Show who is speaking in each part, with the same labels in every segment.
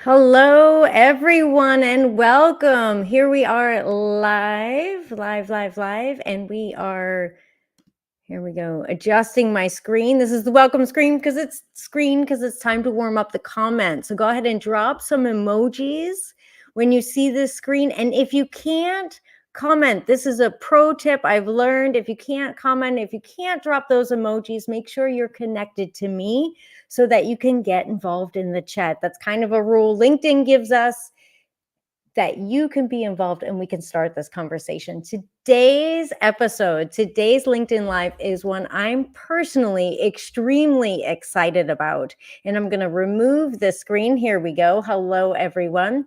Speaker 1: Hello, everyone, and welcome. Here we are live, and here we go, adjusting my screen. This is the welcome screen because it's time to warm up the comments. So go ahead and drop some emojis when you see this screen. And if you can't comment, this is a pro tip I've learned. If you can't comment, if you can't drop those emojis, make sure you're connected to me so that you can get involved in the chat. That's kind of a rule LinkedIn gives us, that you can be involved and we can start this conversation. Today's LinkedIn Live is one I'm personally extremely excited about. And I'm going to remove the screen. Here we go. Hello, everyone.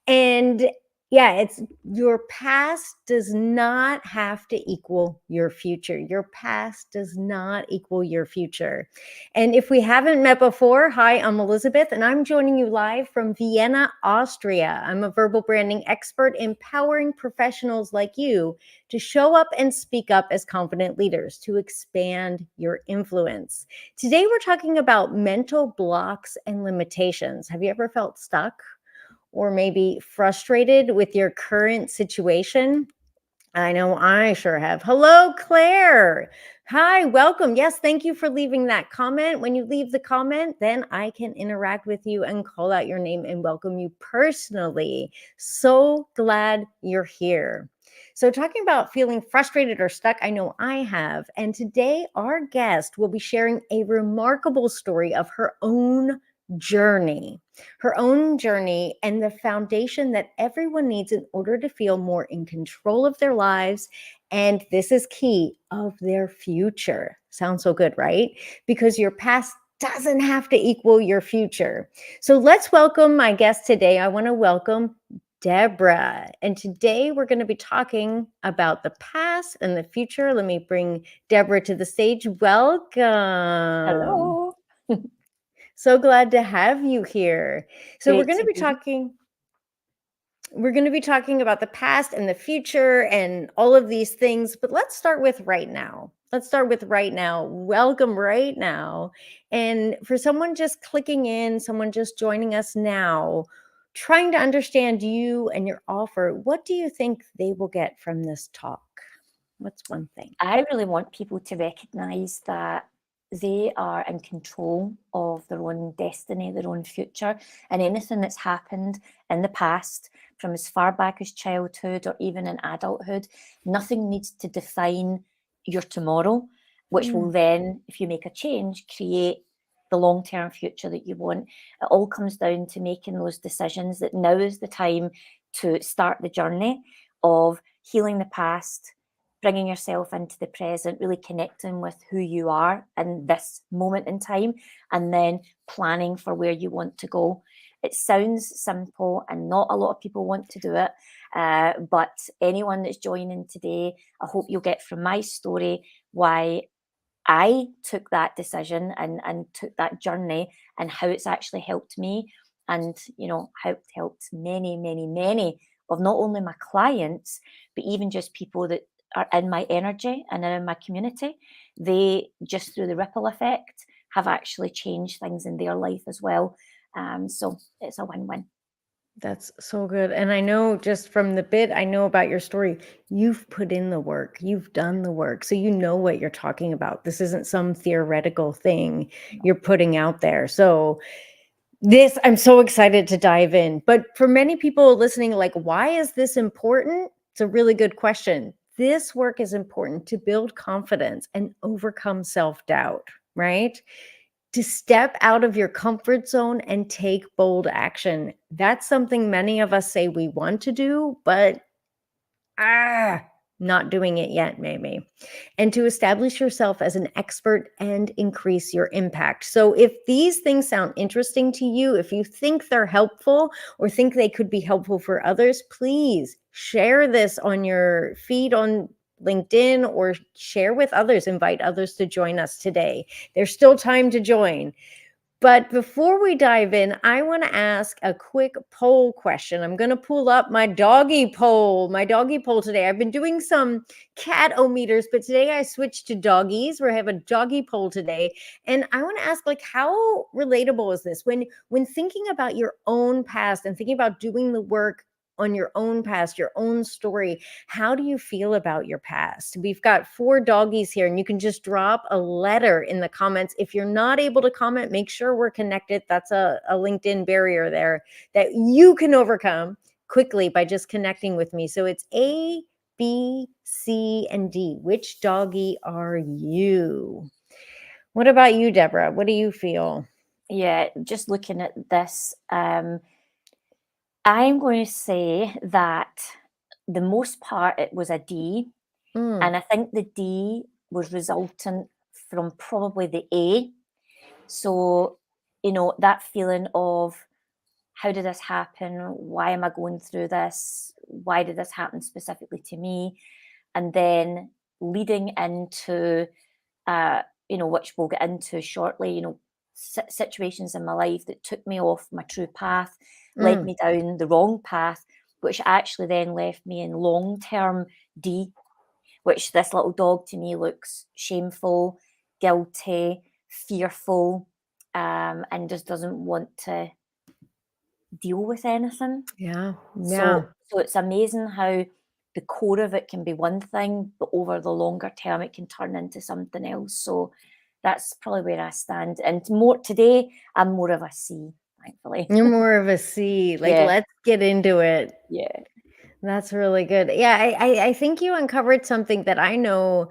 Speaker 1: And yeah, it's your past does not have to equal your future. Your past does not equal your future. And if we haven't met before, hi, I'm Elizabeth, and I'm joining you live from Vienna, Austria. I'm a verbal branding expert, empowering professionals like you to show up and speak up as confident leaders to expand your influence. Today, we're talking about mental blocks and limitations. Have you ever felt stuck or maybe frustrated with your current situation? I know I sure have. Hello, Claire. Hi, welcome. Yes, thank you for leaving that comment. When you leave the comment, then I can interact with you and call out your name and welcome you personally. So glad you're here. So, talking about feeling frustrated or stuck, I know I have. And today, our guest will be sharing a remarkable story of her own journey and the foundation that everyone needs in order to feel more in control of their lives. And this is key, of their future. Sounds so good, right? Because your past doesn't have to equal your future. So let's welcome my guest today. I want to welcome Deborah. And today we're going to be talking about the past and the future. Let me bring Deborah to the stage. Welcome.
Speaker 2: Hello.
Speaker 1: So glad to have you here. So
Speaker 2: Great
Speaker 1: we're going to
Speaker 2: to
Speaker 1: be
Speaker 2: be here.
Speaker 1: talking about the past and the future and all of these things, but let's start with right now. Welcome right now. And for someone just clicking in, someone just joining us now, trying to understand you and your offer, what do you think they will get from this talk? What's one thing?
Speaker 2: I really want people to recognise that they are in control of their own destiny, their own future, and anything that's happened in the past, from as far back as childhood or even in adulthood, nothing needs to define your tomorrow, which will then, if you make a change, create the long-term future that you want. It all comes down to making those decisions that now is the time to start the journey of healing the past, bringing yourself into the present, really connecting with who you are in this moment in time, and then planning for where you want to go. It sounds simple and not a lot of people want to do it, but anyone that's joining today, I hope you'll get from my story why I took that decision and took that journey, and how it's actually helped me, and helped many of not only my clients, but even just people that are in my energy and in my community. They, just through the ripple effect, have actually changed things in their life as well. So it's a win-win.
Speaker 1: That's so good. And I know, just from the bit I know about your story, you've put in the work, you've done the work. So you know what you're talking about. This isn't some theoretical thing you're putting out there. So I'm so excited to dive in. But for many people listening, like, why is this important? It's a really good question. This work is important to build confidence and overcome self-doubt, right? To step out of your comfort zone and take bold action. That's something many of us say we want to do, but not doing it yet, maybe. And to establish yourself as an expert and increase your impact. So if these things sound interesting to you, if you think they're helpful or think they could be helpful for others, please share this on your feed on LinkedIn, or share with others, invite others to join us today. There's still time to join. But before we dive in, I want to ask a quick poll question. I'm going to pull up my doggy poll today. I've been doing some cat-o-meters, but today I switched to doggies. We have a doggy poll today. And I want to ask, like, how relatable is this? When thinking about your own past and thinking about doing the work on your own past, your own story, how do you feel about your past? We've got 4 doggies here, and you can just drop a letter in the comments. If you're not able to comment, make sure we're connected. That's a LinkedIn barrier there that you can overcome quickly by just connecting with me. So it's A, B, C, and D. Which doggy are you? What about you, Deborah? What do you feel?
Speaker 2: Yeah, just looking at this, I'm going to say that the most part it was a D,
Speaker 1: Mm,
Speaker 2: and I think the D was resultant from probably the A. So, that feeling of how did this happen? Why am I going through this? Why did this happen specifically to me? And then leading into, which we'll get into shortly, situations in my life that took me off my true path, led
Speaker 1: mm.
Speaker 2: me down the wrong path, which actually then left me in long-term D, which this little dog to me looks shameful, guilty, fearful, and just doesn't want to deal with anything.
Speaker 1: Yeah, yeah.
Speaker 2: So it's amazing how the core of it can be one thing, but over the longer term, it can turn into something else. So that's probably where I stand. And more today, I'm more of a C, thankfully.
Speaker 1: You're more of a C. Like,
Speaker 2: Yeah,
Speaker 1: let's get into it.
Speaker 2: yeah.
Speaker 1: That's really good. Yeah, I think you uncovered something that I know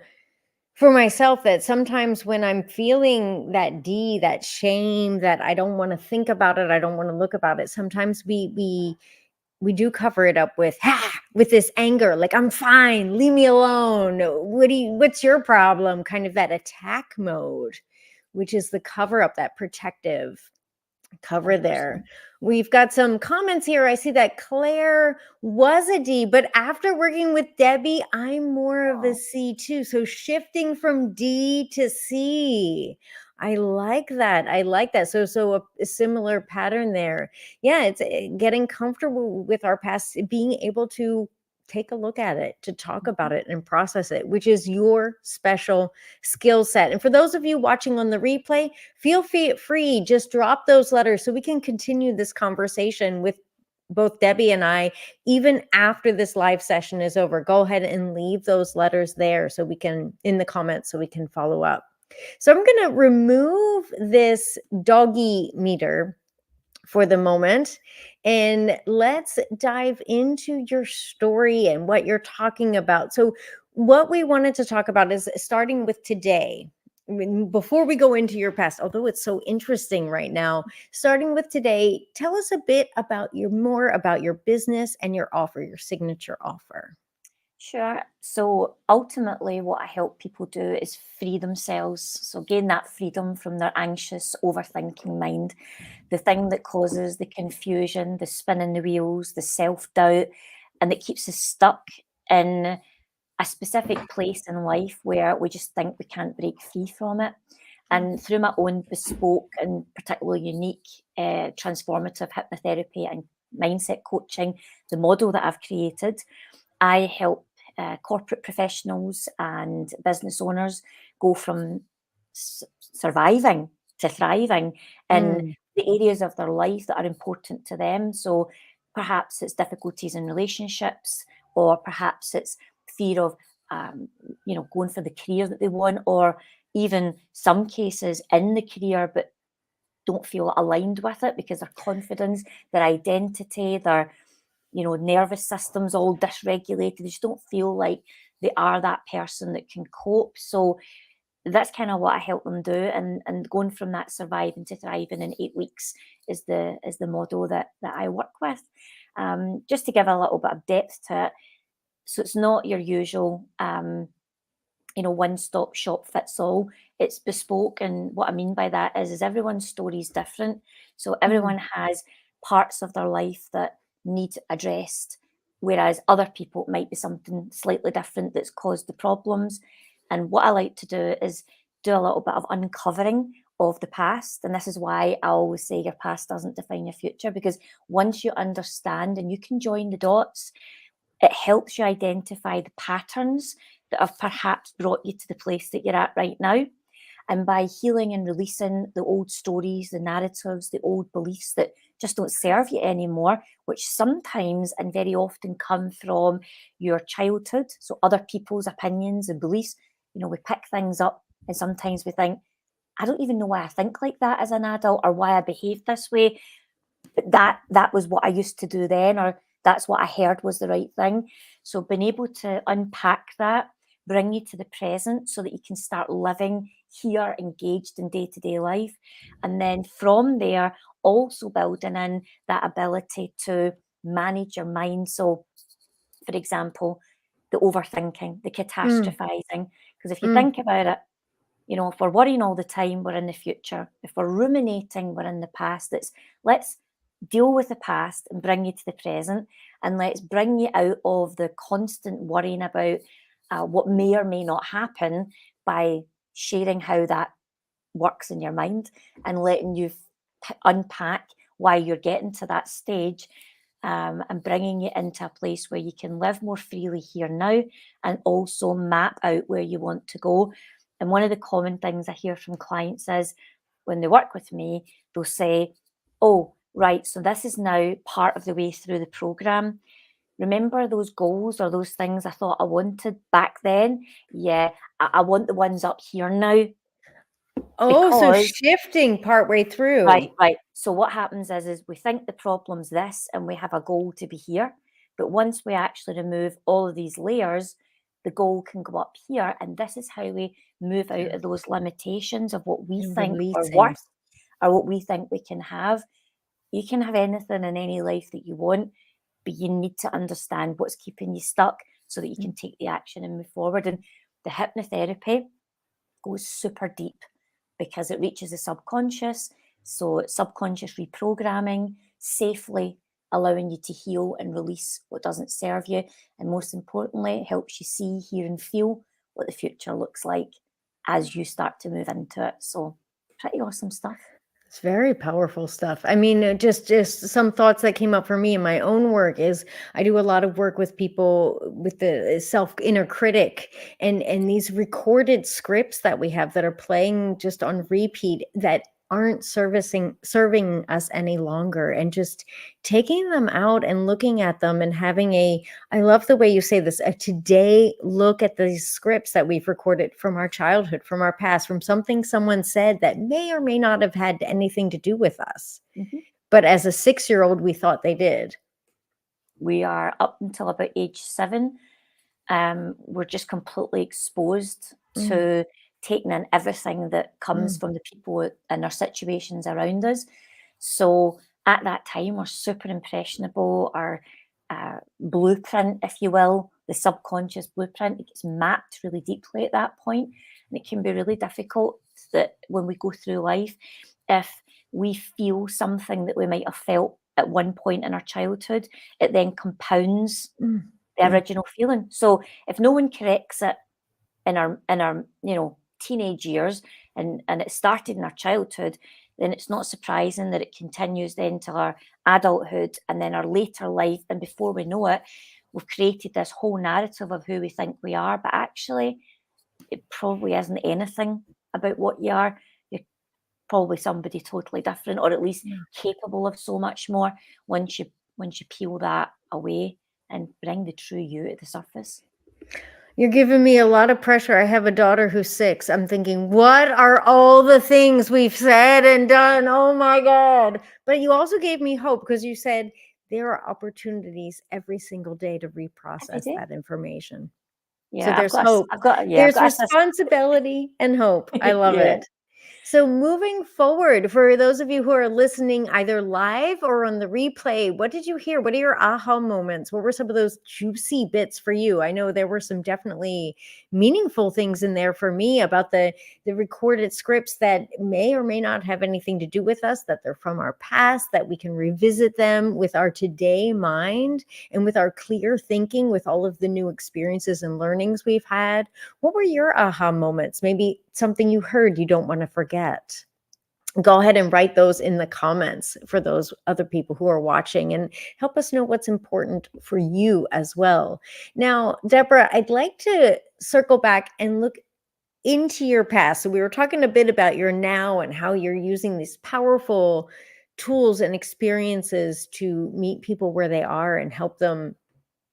Speaker 1: for myself, that sometimes when I'm feeling that D, that shame, that I don't want to think about it, I don't want to look about it. Sometimes we do cover it up with this anger, like, I'm fine, leave me alone. What's your problem? Kind of that attack mode, which is the cover up, that protective cover there.
Speaker 2: 100%.
Speaker 1: We've got some comments here. I see that Claire was a D, but after working with Debbie, I'm more of a
Speaker 2: Wow.
Speaker 1: C too. So shifting from D to C. I like that. I like that. So a similar pattern there. Yeah, it's getting comfortable with our past, being able to take a look at it, to talk
Speaker 2: Mhm.
Speaker 1: about it and process it, which is your special skill set. And for those of you watching on the replay, feel free, just drop those letters so we can continue this conversation with both Debbie and I, even after this live session is over. Go ahead and leave those letters there so we can, in the comments, so we can follow up. So I'm going to remove this doggy meter for the moment, and let's dive into your story and what you're talking about. So what we wanted to talk about is starting with today. Before we go into your past, although it's so interesting right now, starting with today, tell us a bit about more about your business and your offer, your signature offer.
Speaker 2: Sure. So ultimately, what I help people do is free themselves. So gain that freedom from their anxious, overthinking mind, the thing that causes the confusion, the spin in the wheels, the self doubt, and that keeps us stuck in a specific place in life where we just think we can't break free from it. And through my own bespoke and particularly unique transformative hypnotherapy and mindset coaching, the model that I've created, I help corporate professionals and business owners go from surviving to thriving in
Speaker 1: Mm,
Speaker 2: the areas of their life that are important to them. So perhaps it's difficulties in relationships, or perhaps it's fear of, going for the career that they want, or even some cases in the career, but don't feel aligned with it because their confidence, their identity, their nervous system's all dysregulated. They just don't feel like they are that person that can cope. So that's kind of what I help them do. And going from that surviving to thriving in 8 weeks is the model that I work with. Just to give a little bit of depth to it. So it's not your usual one-stop shop fits all. It's bespoke, and what I mean by that is everyone's story is different. So
Speaker 1: mm,
Speaker 2: everyone has parts of their life that need addressed, whereas other people it might be something slightly different that's caused the problems. And what I like to do is do a little bit of uncovering of the past. And this is why I always say your past doesn't define your future, because once you understand and you can join the dots, it helps you identify the patterns that have perhaps brought you to the place that you're at right now. And by healing and releasing the old stories, the narratives, the old beliefs that just don't serve you anymore, which sometimes and very often come from your childhood, so other people's opinions and beliefs, we pick things up and sometimes we think, I don't even know why I think like that as an adult or why I behaved this way. But that was what I used to do then, or that's what I heard was the right thing. So being able to unpack that, bring you to the present so that you can start living here, engaged in day-to-day life. And then from there, also building in that ability to manage your mind. So, for example, the overthinking, the catastrophizing. Because if you think about it, if we're worrying all the time, we're in the future. If we're ruminating, we're in the past. Let's deal with the past and bring you to the present, and let's bring you out of the constant worrying about what may or may not happen by sharing how that works in your mind and letting you unpack why you're getting to that stage, and bringing you into a place where you can live more freely here now and also map out where you want to go. And one of the common things I hear from clients is when they work with me, they'll say, oh, right, so this is now part of the way through the program. Remember those goals or those things I thought I wanted back then? Yeah, I want the ones up here now.
Speaker 1: Oh, so shifting partway through.
Speaker 2: Right. So what happens is we think the problem's this and we have a goal to be here. But once we actually remove all of these layers, the goal can go up here. And this is how we move out of those limitations of what we think are worth or what we think we can have. You can have anything in any life that you want, but you need to understand what's keeping you stuck so that you can take the action and move forward. And the hypnotherapy goes super deep because it reaches the subconscious. So it's subconscious reprogramming, safely allowing you to heal and release what doesn't serve you. And most importantly, it helps you see, hear, and feel what the future looks like as you start to move into it. So pretty awesome stuff.
Speaker 1: It's very powerful stuff. I mean, just some thoughts that came up for me in my own work is I do a lot of work with people with the self inner critic and these recorded scripts that we have that are playing just on repeat that aren't serving us any longer, and just taking them out and looking at them and having I love the way you say this, a today look at these scripts that we've recorded from our childhood, from our past, from something someone said that may or may not have had anything to do with us. But as a 6-year-old, we thought they did.
Speaker 2: We are up until about age 7. We're just completely exposed to taking in everything that comes from the people and our situations around us. So at that time, we're super impressionable. Our blueprint, if you will, the subconscious blueprint, it gets mapped really deeply at that point. And it can be really difficult that when we go through life, if we feel something that we might have felt at one point in our childhood, it then compounds the original feeling. So if no one corrects it in our teenage years and it started in our childhood, then it's not surprising that it continues then to our adulthood and then our later life. And before we know it, we've created this whole narrative of who we think we are, but actually it probably isn't anything about what you are. You're probably somebody totally different, or at least capable of so much more once you peel that away and bring the true you at the surface.
Speaker 1: You're giving me a lot of pressure. I have a daughter who's 6. I'm thinking, what are all the things we've said and done? Oh my God. But you also gave me hope because you said there are opportunities every single day to reprocess that information.
Speaker 2: Yeah,
Speaker 1: so there's hope. There's responsibility and hope. I love it. So moving forward, for those of you who are listening either live or on the replay, what did you hear? What are your aha moments? What were some of those juicy bits for you? I know there were some definitely meaningful things in there for me about the recorded scripts that may or may not have anything to do with us, that they're from our past, that we can revisit them with our today mind and with our clear thinking, with all of the new experiences and learnings we've had. What were your aha moments? Maybe something you heard you don't want to forget. go ahead and write those in the comments for those other people who are watching, and help us know what's important for you as well. Now, Deborah, I'd like to circle back and look into your past. So we were talking a bit about your now and how you're using these powerful tools and experiences to meet people where they are and help them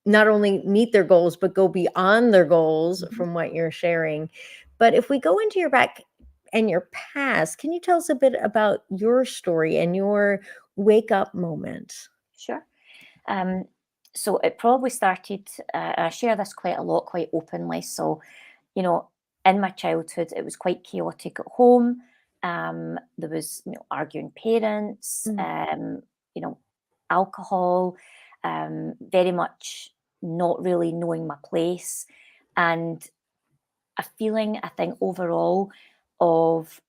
Speaker 1: not only meet their goals, but go beyond their goals
Speaker 2: Mhm.
Speaker 1: from what you're sharing. But if we go into your back and your past, can you tell us a bit about your story and your wake up moment?
Speaker 2: Sure. So it probably started, I share this quite a lot, quite openly. So, you know, in my childhood, it was quite chaotic at home. There was, arguing parents,
Speaker 1: Mm,
Speaker 2: you know, alcohol, very much not really knowing my place, and a feeling, I think, overall of,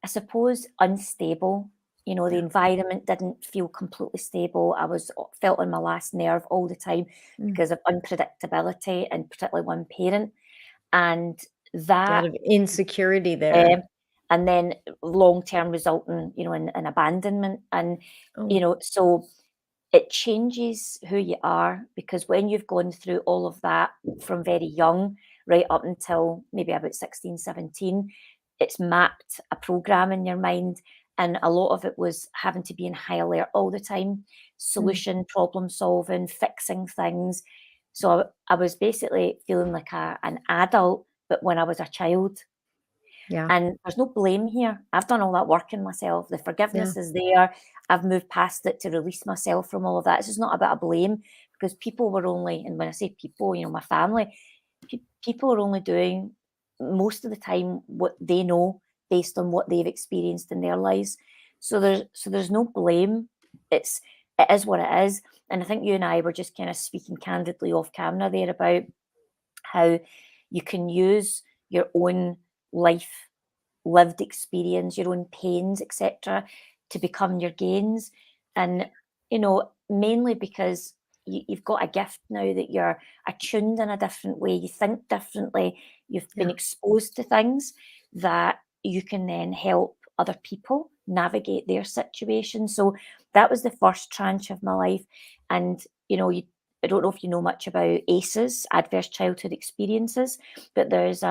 Speaker 2: I suppose, unstable. The
Speaker 1: yeah.
Speaker 2: environment didn't feel completely stable. I was felt on my last nerve all the time
Speaker 1: Mm.
Speaker 2: because of unpredictability, and particularly one parent. And
Speaker 1: A lot
Speaker 2: that,
Speaker 1: of insecurity
Speaker 2: um,
Speaker 1: there.
Speaker 2: and then long term resulting, in abandonment. And,
Speaker 1: Oh,
Speaker 2: so it changes who you are, because when you've gone through all of that from very young, right up until maybe about 16, 17, it's mapped a program in your mind. And a lot of it was having to be in high alert all the time,
Speaker 1: mm,
Speaker 2: solution, problem solving, fixing things. So I was basically feeling like an adult, but when I was a child.
Speaker 1: yeah.
Speaker 2: And there's no blame here. I've done all that work in myself. The
Speaker 1: Yeah.
Speaker 2: forgiveness is there. I've moved past it to release myself from all of that. It's just not about a blame, because people were only, and when I say people, my family, people are only doing most of the time what they know based on what they've experienced in their lives. So there's no blame. It is what it is. And I think you and I were just kind of speaking candidly off camera there about how you can use your own life lived experience, your own pains, etc., to become your gains. And, mainly because you've got a gift now that you're attuned in a different way, you think differently, you've been
Speaker 1: Yeah.
Speaker 2: exposed to things that you can then help other people navigate their situation. So that was the first tranche of my life. And, I don't know if you know much about ACEs, adverse childhood experiences, but there's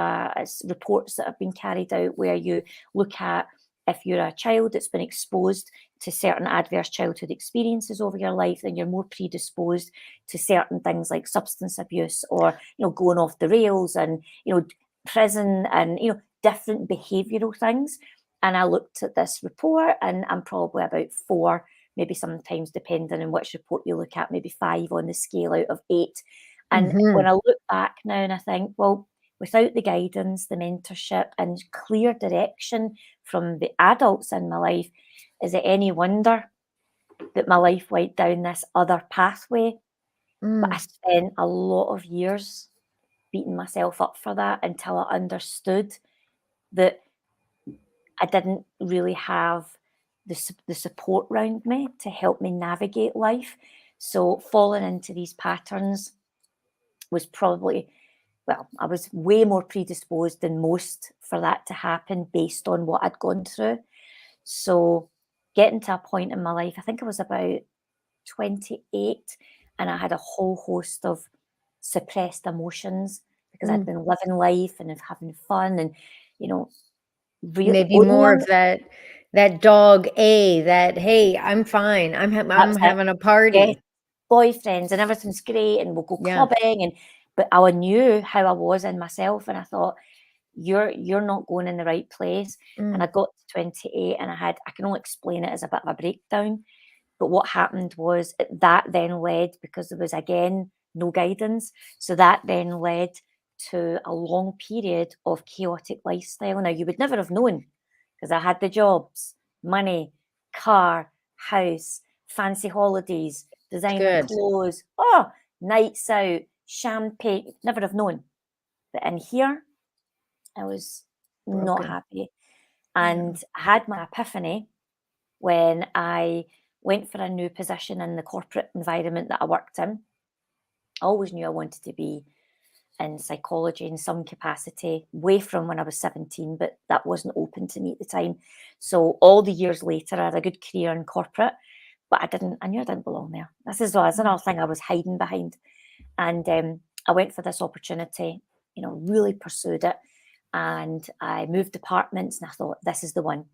Speaker 2: reports that have been carried out where you look at, if you're a child that's been exposed to certain adverse childhood experiences over your life, then you're more predisposed to certain things like substance abuse, or going off the rails, and prison, and different behavioral things. And I looked at this report, and I'm probably about 4, maybe sometimes, depending on which report you look at, maybe 5 on the scale out of 8. And when
Speaker 1: Mhm.
Speaker 2: I look back now and I think, well, without the guidance, the mentorship, and clear direction from the adults in my life, is it any wonder that my life went down this other pathway? But I
Speaker 1: Mm.
Speaker 2: spent a lot of years beating myself up for that, until I understood that I didn't really have the support around me to help me navigate life. So falling into these patterns was probably, well, I was way more predisposed than most for that to happen based on what I'd gone through. So getting to a point in my life, I think I was about 28, and I had a whole host of suppressed emotions, because I'd
Speaker 1: Mm.
Speaker 2: been living life and having fun, and, you know, really
Speaker 1: Maybe
Speaker 2: only
Speaker 1: more
Speaker 2: on
Speaker 1: of that dog A, that, "Hey, I'm fine. I'm
Speaker 2: that's it.
Speaker 1: having a
Speaker 2: Yeah,
Speaker 1: party."
Speaker 2: boyfriends and everything's great, and we'll go
Speaker 1: Yeah.
Speaker 2: clubbing, but I knew how I was in myself, and I thought, you're not going in the right place. And I
Speaker 1: Mm.
Speaker 2: got to 28, and I can only explain it as a bit of a breakdown. But what happened was, that then led, because there was again no guidance, so that then led to a long period of chaotic lifestyle. Now, you would never have known, because I had the jobs, money, car, house, fancy holidays, designer
Speaker 1: Good.
Speaker 2: clothes, nights out, champagne. Never have known. But in here, I was not
Speaker 1: Broken.
Speaker 2: happy.
Speaker 1: Yeah.
Speaker 2: And I had my epiphany when I went for a new position in the corporate environment that I worked in. I always knew I wanted to be in psychology in some capacity, way from when I was 17, but that wasn't open to me at the time. So all the years later, I had a good career in corporate, but I knew I didn't belong there. This is another thing I was hiding behind. And I went for this opportunity, really pursued it. And I moved departments and I thought, this is the one.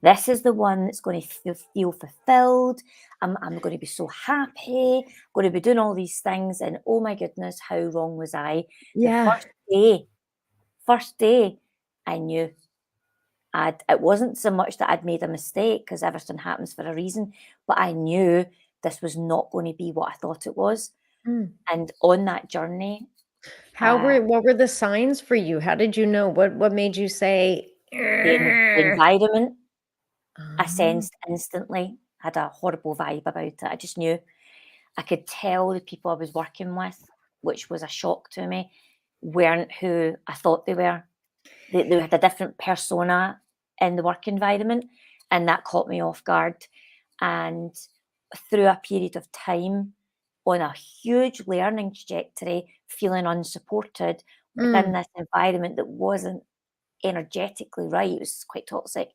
Speaker 2: This is the one that's going to feel fulfilled. I'm going to be so happy. I'm going to be doing all these things. And oh my goodness, how wrong was I? The
Speaker 1: Yeah.
Speaker 2: first day, I knew it wasn't so much that I'd made a mistake, because everything happens for a reason, but I knew this was not going to be what I thought it was.
Speaker 1: Mm.
Speaker 2: And on that journey,
Speaker 1: What were the signs for you? How did you know? What made you say,
Speaker 2: the
Speaker 1: "Ugh."
Speaker 2: environment, I
Speaker 1: Oh,
Speaker 2: sensed instantly, had a horrible vibe about it. I just knew. I could tell the people I was working with, which was a shock to me, weren't who I thought they were. They had a different persona in the work environment, and that caught me off guard. And through a period of time, on a huge learning trajectory, feeling unsupported within
Speaker 1: mm.
Speaker 2: this environment that wasn't energetically right, it was quite toxic.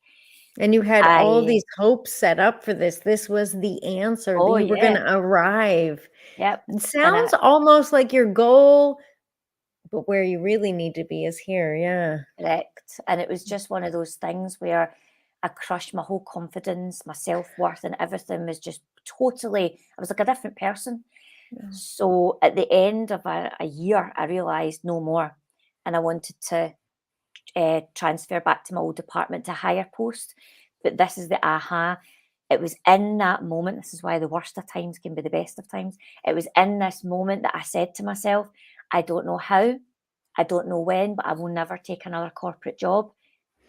Speaker 1: And you had all
Speaker 2: I
Speaker 1: these hopes set up for this. This was the answer, that
Speaker 2: Oh,
Speaker 1: you were
Speaker 2: yeah.
Speaker 1: gonna arrive.
Speaker 2: Yep.
Speaker 1: It
Speaker 2: And
Speaker 1: sounds almost like your goal, but where you really need to be is here, yeah.
Speaker 2: correct. And it was just one of those things where I crushed my whole confidence, my self-worth, and everything was just totally, I was like a different person.
Speaker 1: Yeah.
Speaker 2: So at the end of a year, I realized no more. And I wanted to transfer back to my old department to a higher post. But this is the aha. It was in that moment. This is why the worst of times can be the best of times. It was in this moment that I said to myself, I don't know how, I don't know when, but I will never take another corporate job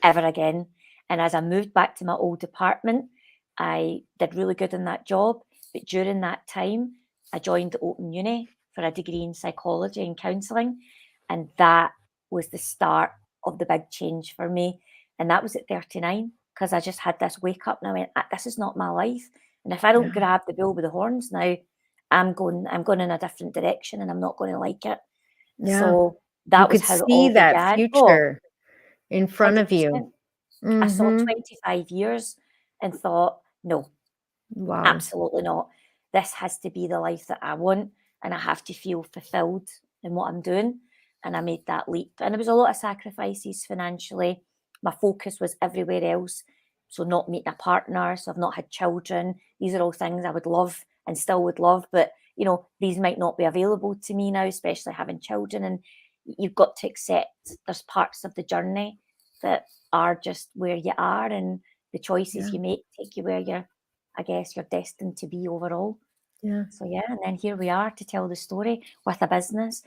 Speaker 2: ever again. And as I moved back to my old department, I did really good in that job. But during that time, I joined the Open Uni for a degree in psychology and counselling. And that was the start of the big change for me. And that was at 39, because I just had this wake up and I went, this is not my life. And if I don't
Speaker 1: Yeah,
Speaker 2: grab the bull by the horns now, I'm going in a different direction and I'm not going to like it.
Speaker 1: yeah.
Speaker 2: So
Speaker 1: You
Speaker 2: that was
Speaker 1: could
Speaker 2: how it
Speaker 1: see
Speaker 2: all
Speaker 1: that
Speaker 2: began. Oh,
Speaker 1: future in front of you.
Speaker 2: 100%. I saw
Speaker 1: Mhm.
Speaker 2: 25 years and thought, no,
Speaker 1: Wow.
Speaker 2: absolutely not. This has to be the life that I want, and I have to feel fulfilled in what I'm doing. And I made that leap. And there was a lot of sacrifices financially. My focus was everywhere else. So, not meeting a partner. So, I've not had children. These are all things I would love and still would love. But, these might not be available to me now, especially having children. And you've got to accept there's parts of the journey that are just where you are. And the choices
Speaker 1: Yeah,
Speaker 2: you make take you where you're destined to be overall.
Speaker 1: yeah.
Speaker 2: So yeah, and then here we are to tell the story with a business.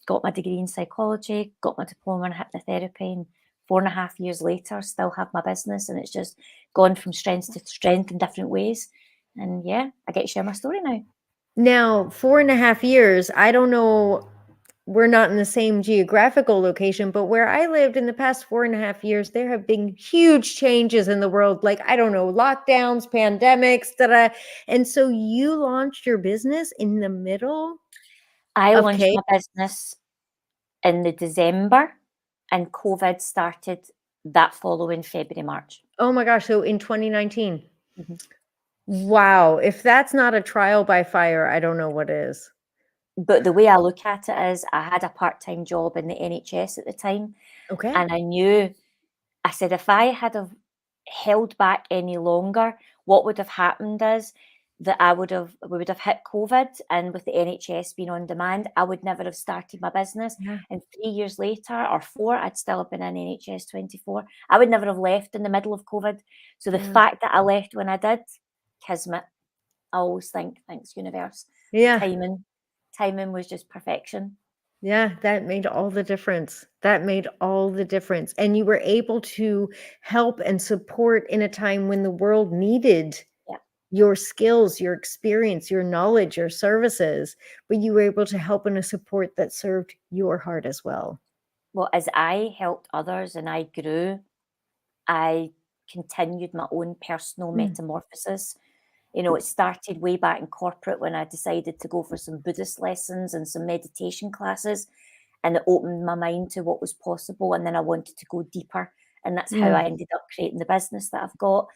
Speaker 2: Got my degree in psychology, got my diploma in hypnotherapy, and 4.5 years later, still have my business, and it's just gone from strength to strength in different ways. And yeah, I get to share my story now.
Speaker 1: Now, 4.5 years, I don't know, we're not in the same geographical location, but where I lived in the past 4.5 years, there have been huge changes in the world, like, I don't know, lockdowns, pandemics, da da. And so you launched your business in the middle
Speaker 2: I
Speaker 1: of
Speaker 2: launched
Speaker 1: chaos?
Speaker 2: my business in the December, and COVID started that following February, March.
Speaker 1: Oh my gosh, so in 2019.
Speaker 2: Mhm.
Speaker 1: Wow, if that's not a trial by fire, I don't know what is.
Speaker 2: But the way I look at it is, I had a part-time job in the NHS at the time,
Speaker 1: Okay.
Speaker 2: and I said, if I had have held back any longer, what would have happened is that we would have hit COVID, and with the NHS being on demand, I would never have started my business.
Speaker 1: Yeah,
Speaker 2: And 3 years later, or four, I'd still have been in NHS 24. I would never have left in the middle of COVID. So the
Speaker 1: yeah,
Speaker 2: fact that I left when I did, kismet. I always think, thanks, universe.
Speaker 1: yeah.
Speaker 2: Timing. Timing was just perfection.
Speaker 1: Yeah, that made all the difference. That made all the difference. And you were able to help and support in a time when the world needed
Speaker 2: Yeah.
Speaker 1: your skills, your experience, your knowledge, your services, but you were able to help in a support that served your heart as well.
Speaker 2: Well, as I helped others and I grew, I continued my own personal
Speaker 1: Mm,
Speaker 2: metamorphosis. It started way back in corporate when I decided to go for some Buddhist lessons and some meditation classes. and it opened my mind to what was possible. And then I wanted to go deeper. And that's how I ended up creating the business that I've got.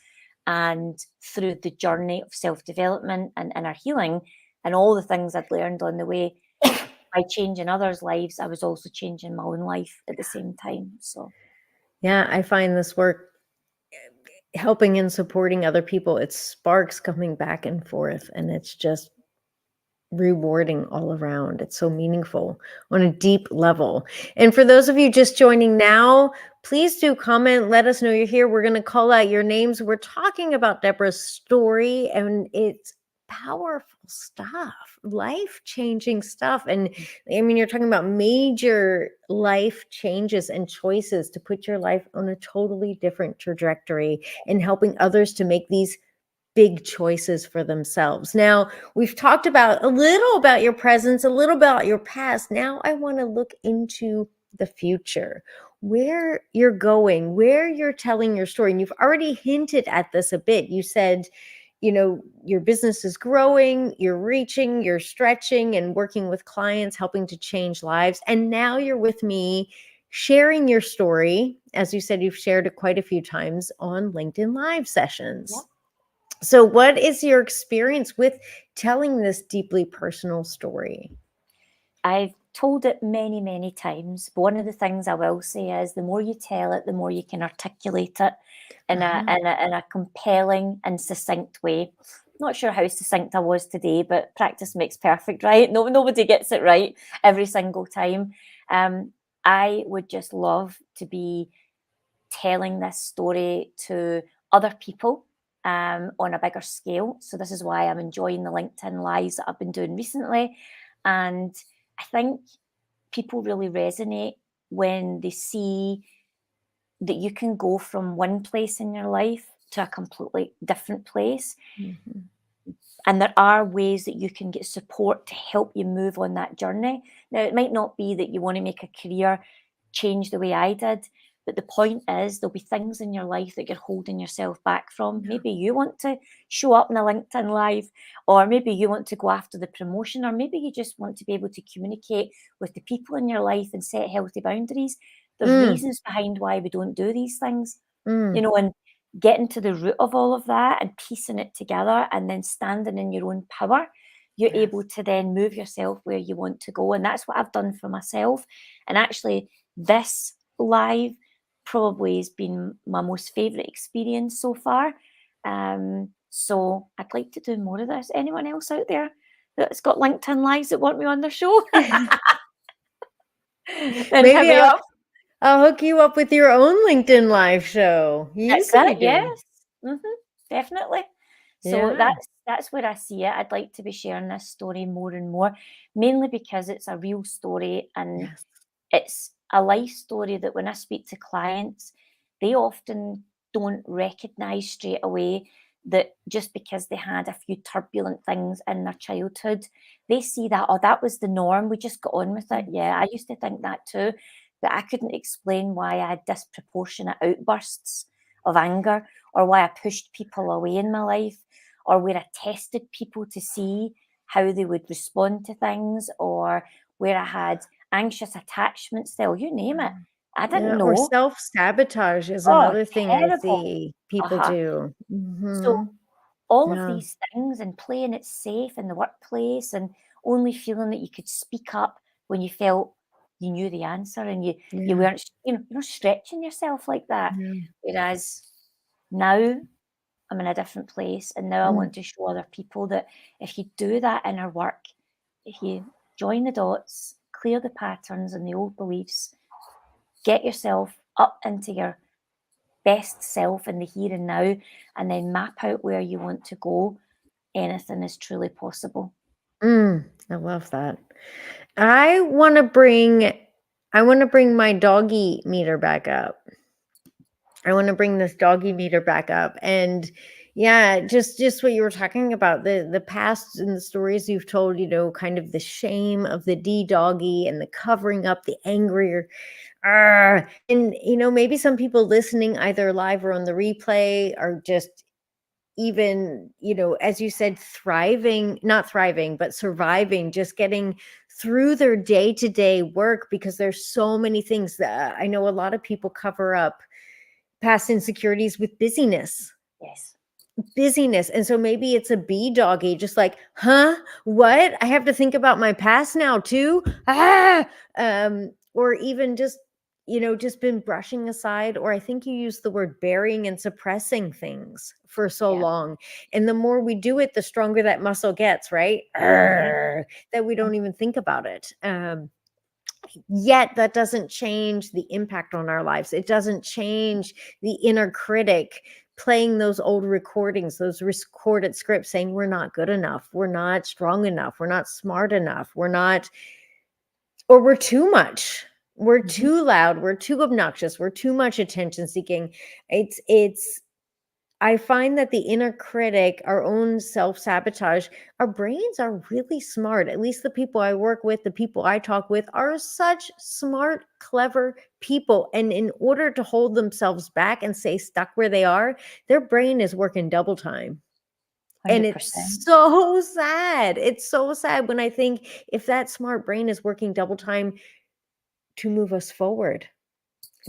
Speaker 2: And through the journey of self-development and inner healing and all the things I'd learned on the way, by changing others' lives, I was also changing my own life at the same time. So
Speaker 1: yeah, I find this work helping and supporting other people, it sparks coming back and forth, and it's just rewarding all around. It's so meaningful on a deep level. And for those of you just joining now, please do comment. Let us know you're here. We're going to call out your names. We're talking about Deborah's story, and it's powerful stuff, life-changing stuff. And I mean, you're talking about major life changes and choices to put your life on a totally different trajectory and helping others to make these big choices for themselves. Now, we've talked about a little about your presence, a little about your past. Now I want to look into the future, where you're going, where you're telling your story. And you've already hinted at this a bit. You said, you know, your business is growing, you're reaching, you're stretching and working with clients, helping to change lives. And now you're with me sharing your story. As you said, you've shared it quite a few times on LinkedIn Live sessions.
Speaker 2: Yep.
Speaker 1: So what is your experience with telling this deeply personal story?
Speaker 2: I've told it many, many times. But one of the things I will say is the more you tell it, the more you can articulate it in a compelling and succinct way. Not sure how succinct I was today, but practice makes perfect, right? Nobody gets it right every single time. I would just love to be telling this story to other people on a bigger scale. So this is why I'm enjoying the LinkedIn Lives that I've been doing recently. And I think people really resonate when they see that you can go from one place in your life to a completely different place.
Speaker 1: Mm-hmm.
Speaker 2: And there are ways that you can get support to help you move on that journey. Now, it might not be that you want to make a career change the way I did, but the point is there'll be things in your life that you're holding yourself back from. Maybe you want to show up in a LinkedIn Live, or maybe you want to go after the promotion, or maybe you just want to be able to communicate with the people in your life and set healthy boundaries. There's reasons behind why we don't do these things, you know, and getting to the root of all of that and piecing it together and then standing in your own power, you're able to then move yourself where you want to go. And that's what I've done for myself. And actually, this live probably has been my most favorite experience so far. So I'd like to do more of this. Anyone else out there that's got LinkedIn Lives that want me on their show? Then
Speaker 1: Maybe
Speaker 2: hit me up.
Speaker 1: I'll hook you up with your own LinkedIn Live show. You used to be doing.
Speaker 2: Yes. Definitely. So
Speaker 1: Yeah.
Speaker 2: that's where I see it. I'd like to be sharing this story more and more, mainly because it's a real story and
Speaker 1: Yes.
Speaker 2: it's a life story that when I speak to clients, they often don't recognize straight away that just because they had a few turbulent things in their childhood, they see that, oh, that was the norm. We just got on with it. Yeah, I used to think that too, but I couldn't explain why I had disproportionate outbursts of anger, or why I pushed people away in my life, or where I tested people to see how they would respond to things, or where I had anxious attachment style, you name it. I didn't
Speaker 1: Or
Speaker 2: know.
Speaker 1: self-sabotage is
Speaker 2: Oh,
Speaker 1: another thing I
Speaker 2: terrible.
Speaker 1: see people
Speaker 2: Uh-huh.
Speaker 1: do.
Speaker 2: So all of
Speaker 1: Yeah.
Speaker 2: these things, and playing it safe in the workplace, and only feeling that you could speak up when you felt you knew the answer, and you weren't, you're not stretching yourself like that. Whereas now I'm in a different place, and now I want to show other people that if you do that inner work, if you join the dots, clear the patterns and the old beliefs, get yourself up into your best self in the here and now, and then map out where you want to go, anything is truly possible.
Speaker 1: I love that. I want to bring my doggy meter back up. I want to bring this doggy meter back up. And yeah, just what you were talking about, the past and the stories you've told, you know, kind of the shame of the D doggy and the covering up, the angrier. And, you know, maybe some people listening either live or on the replay are just even, as you said, not thriving, but surviving, just getting through their day-to-day work, because there's so many things that I know a lot of people cover up past insecurities with busyness.
Speaker 2: Yes.
Speaker 1: And so maybe it's a bee doggy, just like, what? I have to think about my past now too. Or even just been brushing aside, or I think you used the word burying and suppressing things for so long. And the more we do it, the stronger that muscle gets, right? That we don't even think about it. Yet that doesn't change the impact on our lives. It doesn't change the inner critic playing those old recordings, those recorded scripts saying we're not good enough, we're not strong enough, we're not smart enough, or we're too much, we're too loud, we're too obnoxious, we're too much attention seeking. I find that the inner critic, our own self-sabotage, our brains are really smart. At least the people I work with, the people I talk with, are such smart, clever people. And in order to hold themselves back and stay stuck where they are, their brain is working double time.
Speaker 2: 100%.
Speaker 1: And it's so sad. It's so sad when I think, if that smart brain is working double time to move us forward,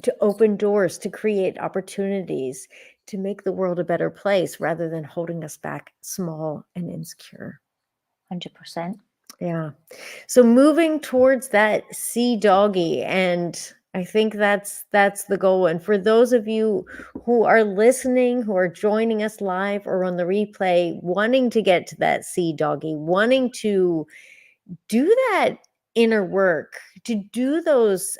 Speaker 1: to open doors, to create opportunities, to make the world a better place, rather than holding us back small and insecure.
Speaker 2: 100%.
Speaker 1: Yeah. So moving towards that sea doggy, and I think that's the goal. And for those of you who are listening, who are joining us live or on the replay, wanting to get to that sea doggy, wanting to do that inner work, to do those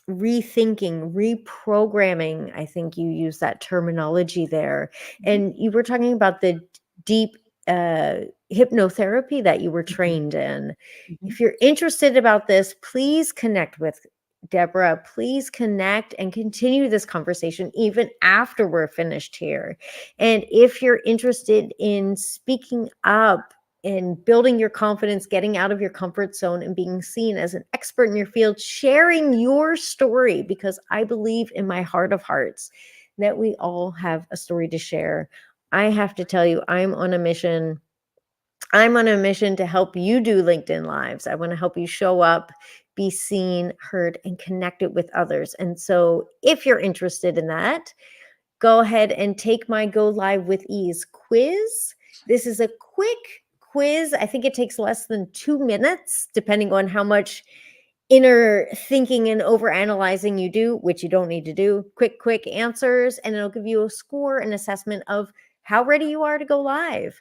Speaker 1: rethinking, reprogramming, I think you use that terminology there. And you were talking about the deep hypnotherapy that you were trained in. If you're interested about this, please connect with Deborah. Please connect and continue this conversation even after we're finished here. And if you're interested in speaking up and building your confidence, getting out of your comfort zone, and being seen as an expert in your field, sharing your story, because I believe in my heart of hearts that we all have a story to share. I have to tell you, I'm on a mission to help you do LinkedIn Lives. I want to help you show up, be seen, heard, and connected with others. And so if you're interested in that, go ahead and take my Go Live with Ease quiz. This is a quick quiz. I think it takes less than 2 minutes, depending on how much inner thinking and overanalyzing you do, which you don't need to do. Quick answers, and it'll give you a score and assessment of how ready you are to go live.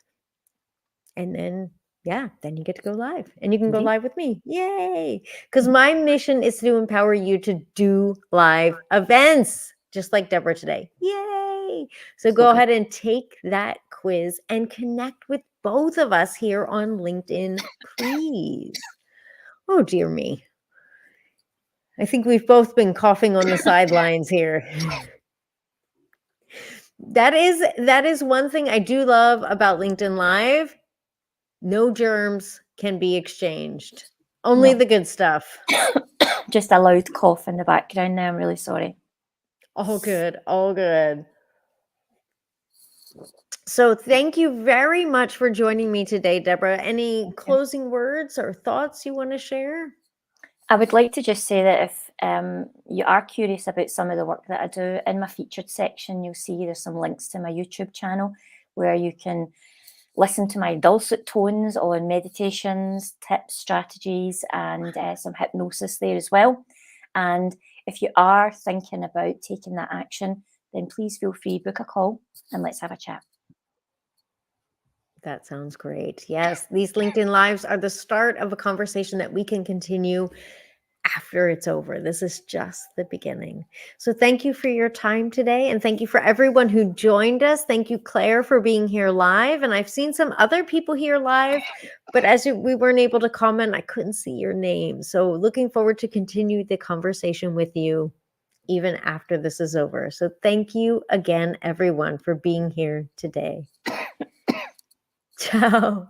Speaker 1: And then you get to go live, and you can go live with me. Yay! Because my mission is to empower you to do live events, just like Deborah today. Yay! So go ahead and take that quiz and connect with both of us here on LinkedIn, please. Oh, dear me. I think we've both been coughing on the sidelines here. That is one thing I do love about LinkedIn Live. No germs can be exchanged. Only the good stuff.
Speaker 2: Just a loud cough in the background now. I'm really sorry.
Speaker 1: All good. All good. So thank you very much for joining me today, Deborah. Any closing words or thoughts you want to share?
Speaker 2: I would like to just say that if you are curious about some of the work that I do, in my featured section, you'll see there's some links to my YouTube channel where you can listen to my dulcet tones on meditations, tips, strategies, and some hypnosis there as well. And if you are thinking about taking that action, then please feel free, book a call and let's have a chat.
Speaker 1: That sounds great. Yes, these LinkedIn Lives are the start of a conversation that we can continue after it's over. This is just the beginning. So thank you for your time today. And thank you for everyone who joined us. Thank you, Claire, for being here live. And I've seen some other people here live, but as we weren't able to comment, I couldn't see your name. So looking forward to continue the conversation with you even after this is over. So thank you again, everyone, for being here today. Ciao.